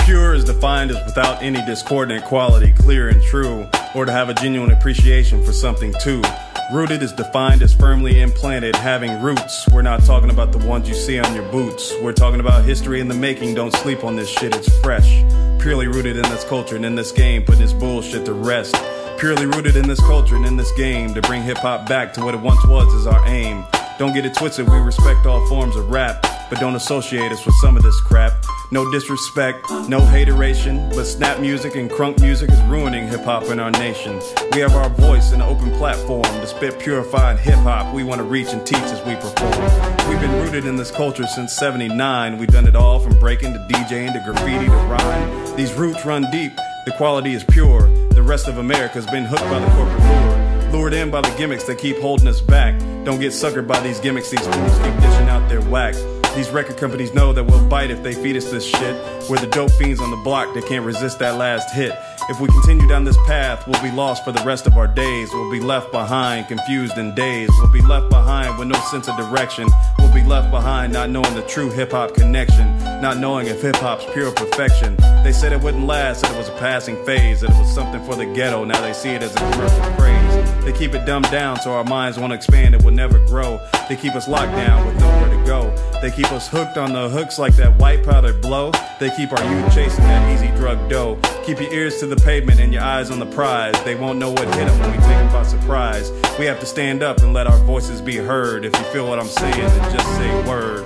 Pure is defined as without any discordant quality, clear and true, or to have a genuine appreciation for something too. Rooted is defined as firmly implanted, having roots. We're not talking about the ones you see on your boots. We're talking about history in the making. Don't sleep on this shit, it's fresh. Purely rooted in this culture and in this game, putting this bullshit to rest. Purely rooted in this culture and in this game, to bring hip-hop back to what it once was is our aim. Don't get it twisted, we respect all forms of rap, but don't associate us with some of this crap. No disrespect, no hateration, but snap music and crunk music is ruining hip-hop in our nation. We have our voice and an open platform to spit purified hip-hop we want to reach and teach as we perform. We've been rooted in this culture since '79. We've done it all from breaking to DJing to graffiti to rhyme. These roots run deep, the quality is pure. The rest of America's been hooked by the corporate lure, lured in by the gimmicks that keep holding us back. Don't get suckered by these gimmicks, these fools keep dishing out their whack. These record companies know that we'll bite if they feed us this shit. We're the dope fiends on the block that can't resist that last hit. If we continue down this path, we'll be lost for the rest of our days. We'll be left behind, confused and dazed. We'll be left behind with no sense of direction. We'll be left behind not knowing the true hip-hop connection, not knowing if hip-hop's pure perfection. They said it wouldn't last, that it was a passing phase, that it was something for the ghetto. Now they see it as a commercial praise. They keep it dumbed down so our minds won't expand and will never grow. They keep us locked down with nowhere to go. They keep us hooked on the hooks like that white powder blow. They keep our youth chasing that easy drug dough. Keep your ears to the pavement and your eyes on the prize. They won't know what hit them when we take them by surprise. We have to stand up and let our voices be heard. If you feel what I'm saying, then just say word.